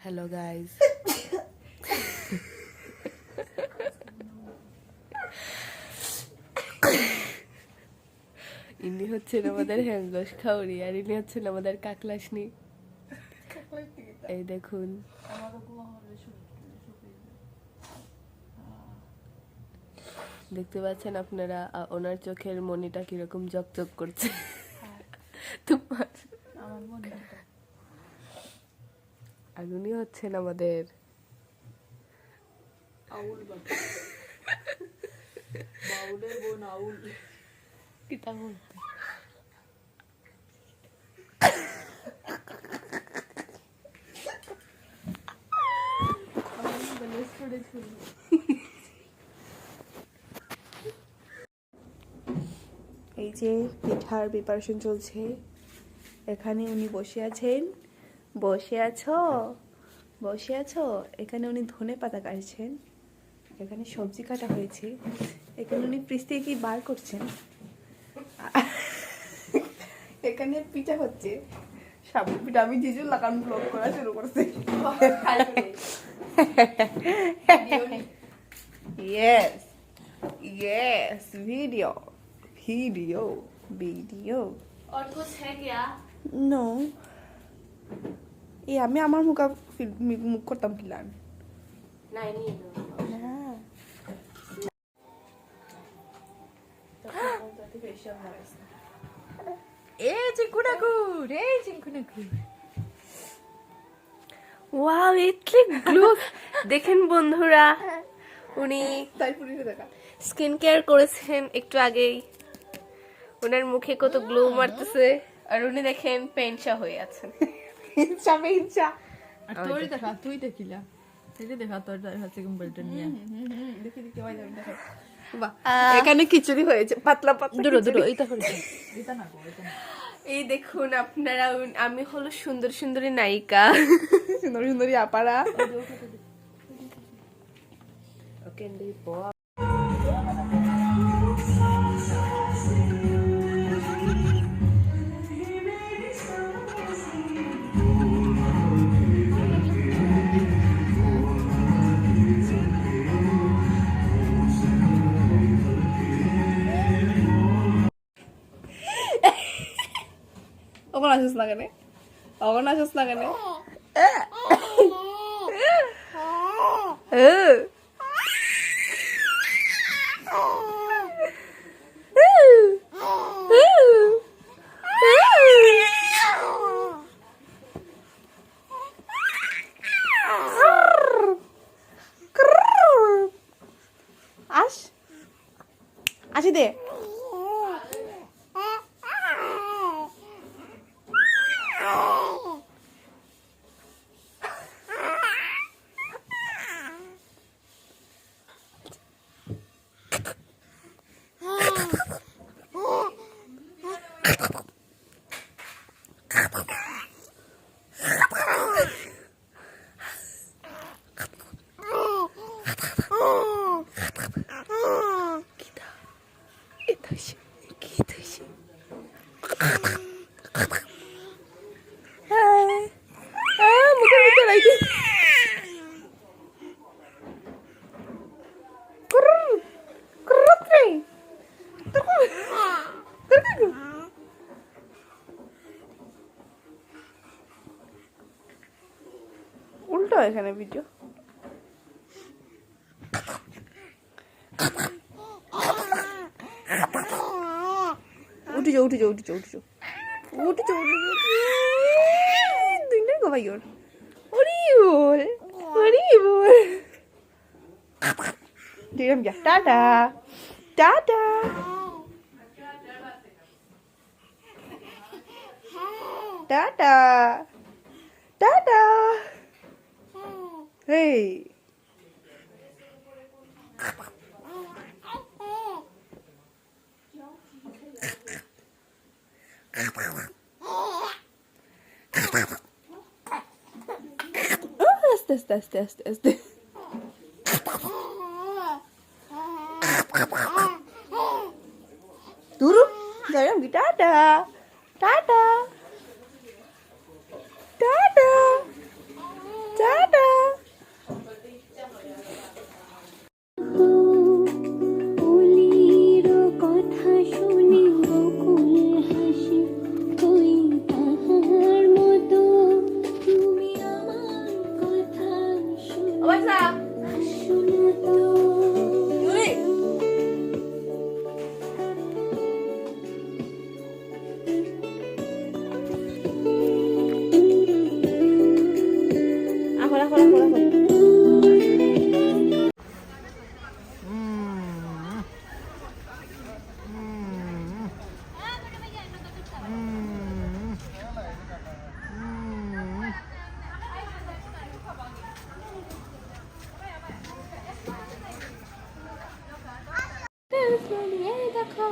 Hello guys, ইনি হচ্ছেন আমাদের হ্যাংলস খাউরি আর ইনি হচ্ছেন আমাদের কাকলাসনি। এই দেখুন, দেখতে পাচ্ছেন আপনারা ওনার চোখের মনিটা কিরকম জকজক করছে। তোমার আর উনি হচ্ছেন আমাদের আউল বাউলের বোন আউল। কিতা বলতে এই যে পিঠার প্রিপারেশন চলছে। এখানে উনি বসে আছেন। বসে আছো, বসে আছো। এখানে উনি ধনে পাতা কাটছেন, এখানে সবজি কাটা হয়েছে, এখানে উনি ফ্রিজ থেকে কি বার করছেন। এখানে পিঠা হচ্ছে, সাবুর পিঠা। আমি জিজু লাগান ব্লগ করা শুরু করছি। Yes yes, video video video. और कुछ है क्या? নো, এই আমি আমার মুখ করতাম কিলান नहीं नहीं না। এই চিঙ্কুনাকুর, এই চিঙ্কুনাকুর। Wow, Italy glow. দেখেন বন্ধুরা, উনি তাই পুরিতে দেখা স্কিন কেয়ার করেছেন একটু আগেই। ওনার মুখে কত গ্লো মারতেছে, আর উনি দেখেন পেনশা হয়ে আছেন। ইচ্ছা ইচ্ছা। আর তোরই দেখা, তুই দেখিলা এই যে দেখা তোর হচ্ছে মোবাইলটা নিয়ে দেখি দেখি ওই যাবে দেখো। বাহ, এখানে খিচুড়ি হয়েছে, পাতলা পাতলা দূর দূর খিচুড়ি। এইটা করে এটা না গো, এটা না। এই দেখুন আপনারা, আমি হলো সুন্দর সুন্দরী নায়িকা। সুন্দর সুন্দরী আপারা। ওখানে আসিস না কেন, ওখানে আসিস না কেন। আস, আসি দে। মুখের ভিতরে রাখি। উল্টো এখানে ভিডিও। উঠে যাও উঠে যাও উঠে যাও উঠে যাও উঠে যাও উঠে যাও। দুই না গো ভাই ওর। ওরে বল, ওরে বল। দিলাম যা, tata tata. Tata tata. Hey আস্তে আস্তে আস্তে আস্তে আস্তে। দূর যাই আমি। Tata tata tata tata. ওইসা জুলি এখন এখন এখন এখন দেখো